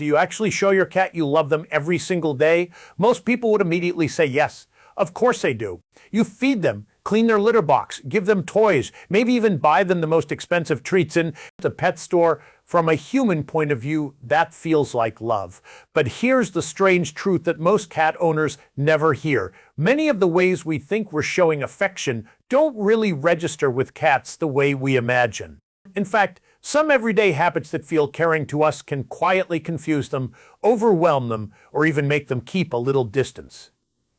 do you actually show your cat you love them every single day? Most people would immediately say yes. Of course they do. You feed them, clean their litter box, give them toys, maybe even buy them the most expensive treats in the pet store. From a human point of view, that feels like love. But here's the strange truth that most cat owners never hear. Many of the ways we think we're showing affection don't really register with cats the way we imagine. In fact, some everyday habits that feel caring to us can quietly confuse them, overwhelm them, or even make them keep a little distance.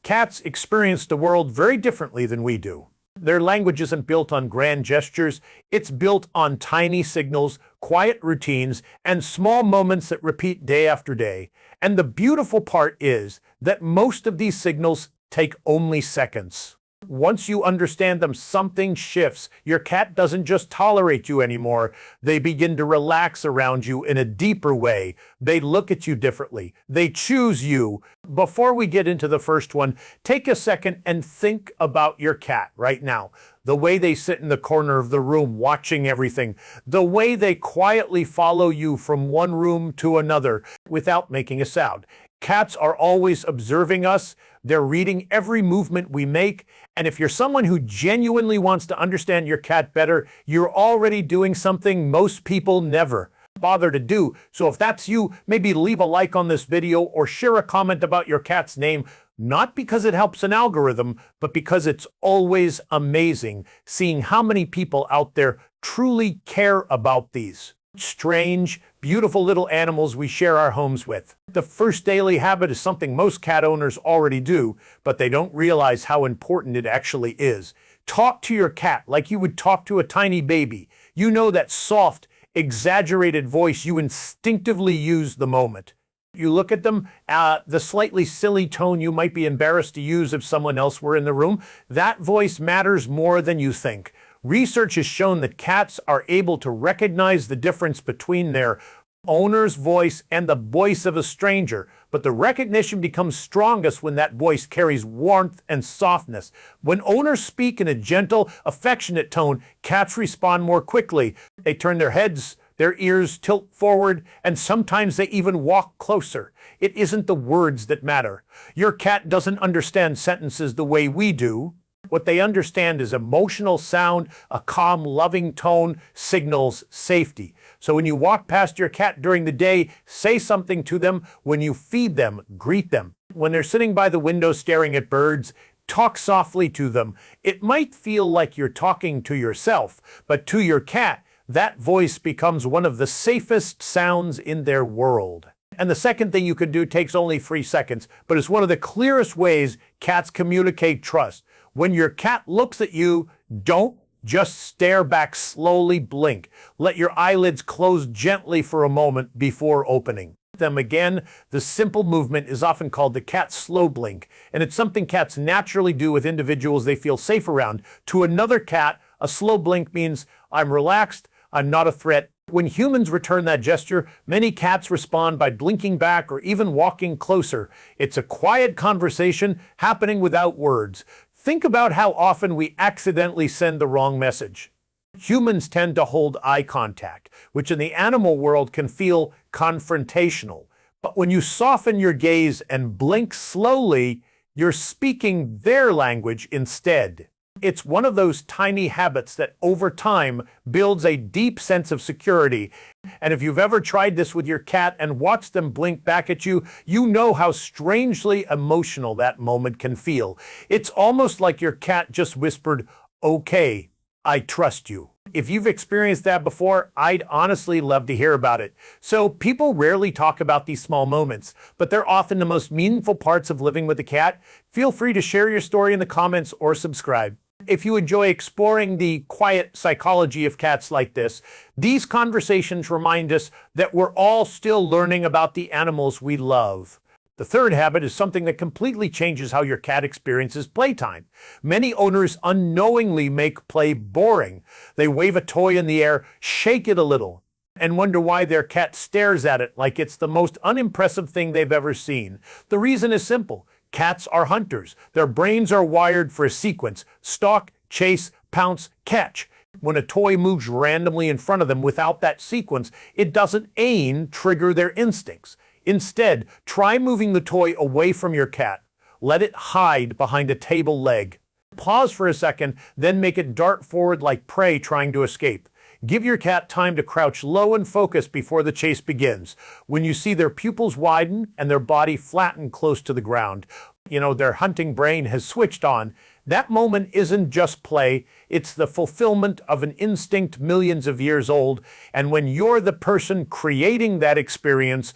Cats experience the world very differently than we do. Their language isn't built on grand gestures, it's built on tiny signals, quiet routines, and small moments that repeat day after day. And the beautiful part is that most of these signals take only seconds. Once you understand them, something shifts. Your cat doesn't just tolerate you anymore. They begin to relax around you in a deeper way. They look at you differently. They choose you. Before we get into the first one, take a second and think about your cat right now. The way they sit in the corner of the room watching everything. The way they quietly follow you from one room to another without making a sound. Cats are always observing us. They're reading every movement we make. And if you're someone who genuinely wants to understand your cat better, you're already doing something most people never bother to do. So if that's you, maybe leave a like on this video or share a comment about your cat's name, not because it helps an algorithm, but because it's always amazing seeing how many people out there truly care about these strange, beautiful little animals we share our homes with. The first daily habit is something most cat owners already do, but they don't realize how important it actually is. Talk to your cat like you would talk to a tiny baby. You know, that soft, exaggerated voice you instinctively use the moment you look at them, the slightly silly tone you might be embarrassed to use if someone else were in the room. That voice matters more than you think. Research has shown that cats are able to recognize the difference between their owner's voice and the voice of a stranger, but the recognition becomes strongest when that voice carries warmth and softness. When owners speak in a gentle, affectionate tone, cats respond more quickly. They turn their heads, their ears tilt forward, and sometimes they even walk closer. It isn't the words that matter. Your cat doesn't understand sentences the way we do. What they understand is emotional sound. A calm, loving tone signals safety. So when you walk past your cat during the day, say something to them. When you feed them, greet them. When they're sitting by the window staring at birds, talk softly to them. It might feel like you're talking to yourself, but to your cat, that voice becomes one of the safest sounds in their world. And the second thing you can do takes only 3 seconds, but it's one of the clearest ways cats communicate trust. When your cat looks at you, don't just stare back, slowly blink. Let your eyelids close gently for a moment before opening them again. The simple movement is often called the cat slow blink, and it's something cats naturally do with individuals they feel safe around. To another cat, a slow blink means I'm relaxed, I'm not a threat. When humans return that gesture, many cats respond by blinking back or even walking closer. It's a quiet conversation happening without words. Think about how often we accidentally send the wrong message. Humans tend to hold eye contact, which in the animal world can feel confrontational. But when you soften your gaze and blink slowly, you're speaking their language instead. It's one of those tiny habits that over time builds a deep sense of security. And if you've ever tried this with your cat and watched them blink back at you, you know how strangely emotional that moment can feel. It's almost like your cat just whispered, "Okay, I trust you." If you've experienced that before, I'd honestly love to hear about it. So people rarely talk about these small moments, but they're often the most meaningful parts of living with a cat. Feel free to share your story in the comments or subscribe. If you enjoy exploring the quiet psychology of cats like this, these conversations remind us that we're all still learning about the animals we love. The third habit is something that completely changes how your cat experiences playtime. Many owners unknowingly make play boring. They wave a toy in the air, shake it a little, and wonder why their cat stares at it like it's the most unimpressive thing they've ever seen. The reason is simple. Cats are hunters. Their brains are wired for a sequence: stalk, chase, pounce, catch. When a toy moves randomly in front of them without that sequence, it doesn't trigger their instincts. Instead, try moving the toy away from your cat. Let it hide behind a table leg. Pause for a second, then make it dart forward like prey trying to escape. Give your cat time to crouch low and focus before the chase begins. When you see their pupils widen and their body flatten close to the ground, their hunting brain has switched on. That moment isn't just play, it's the fulfillment of an instinct millions of years old. And when you're the person creating that experience,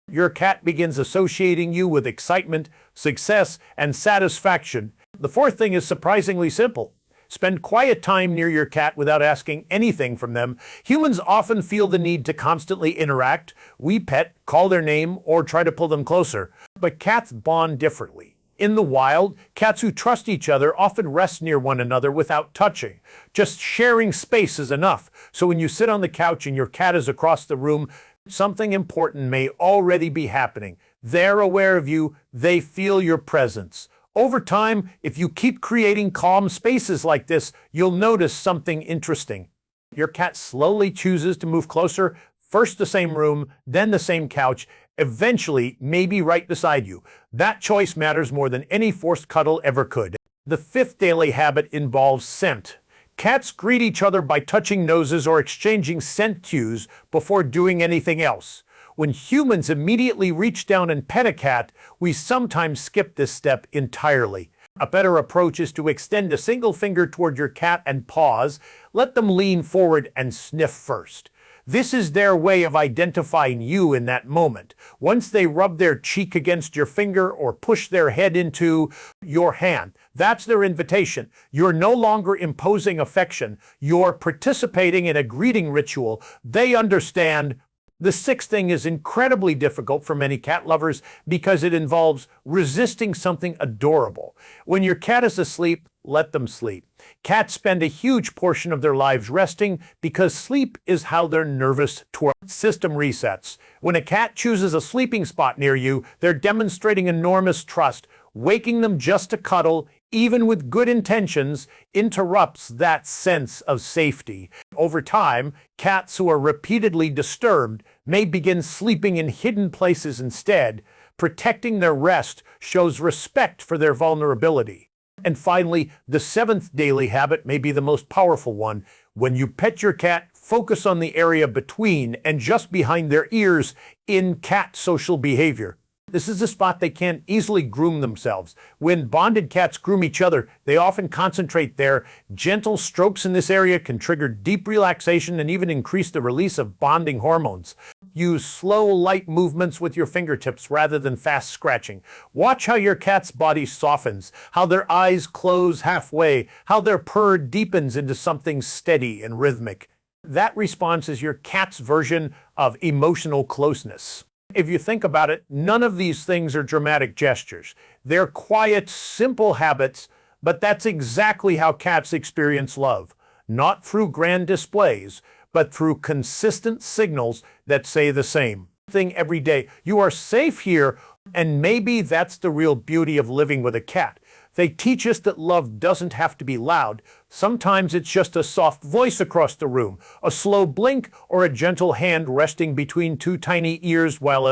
your cat begins associating you with excitement, success, and satisfaction. The fourth thing is surprisingly simple. Spend quiet time near your cat without asking anything from them. Humans often feel the need to constantly interact. We pet, call their name, or try to pull them closer. But cats bond differently. In the wild, cats who trust each other often rest near one another without touching. Just sharing space is enough. So when you sit on the couch and your cat is across the room, something important may already be happening. They're aware of you. They feel your presence. Over time, if you keep creating calm spaces like this, you'll notice something interesting. Your cat slowly chooses to move closer, first the same room, then the same couch, eventually maybe right beside you. That choice matters more than any forced cuddle ever could. The fifth daily habit involves scent. Cats greet each other by touching noses or exchanging scent cues before doing anything else. When humans immediately reach down and pet a cat, we sometimes skip this step entirely. A better approach is to extend a single finger toward your cat and pause. Let them lean forward and sniff first. This is their way of identifying you in that moment. Once they rub their cheek against your finger or push their head into your hand, that's their invitation. You're no longer imposing affection. You're participating in a greeting ritual. They understand. The sixth thing is incredibly difficult for many cat lovers because it involves resisting something adorable. When your cat is asleep, let them sleep. Cats spend a huge portion of their lives resting because sleep is how their nervous system resets. When a cat chooses a sleeping spot near you, they're demonstrating enormous trust. Waking them just to cuddle, even with good intentions, interrupts that sense of safety. Over time, cats who are repeatedly disturbed may begin sleeping in hidden places instead. Protecting their rest shows respect for their vulnerability. And finally, the seventh daily habit may be the most powerful one. When you pet your cat, focus on the area between and just behind their ears in cat social behavior. This is a spot they can't easily groom themselves. When bonded cats groom each other, they often concentrate there. Gentle strokes in this area can trigger deep relaxation and even increase the release of bonding hormones. Use slow, light movements with your fingertips rather than fast scratching. Watch how your cat's body softens, how their eyes close halfway, how their purr deepens into something steady and rhythmic. That response is your cat's version of emotional closeness. If you think about it, none of these things are dramatic gestures. They're quiet, simple habits, but that's exactly how cats experience love. Not through grand displays, but through consistent signals that say the same thing every day. You are safe here, and maybe that's the real beauty of living with a cat. They teach us that love doesn't have to be loud. Sometimes it's just a soft voice across the room, a slow blink, or a gentle hand resting between two tiny ears while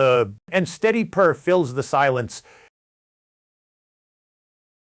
and steady purr fills the silence.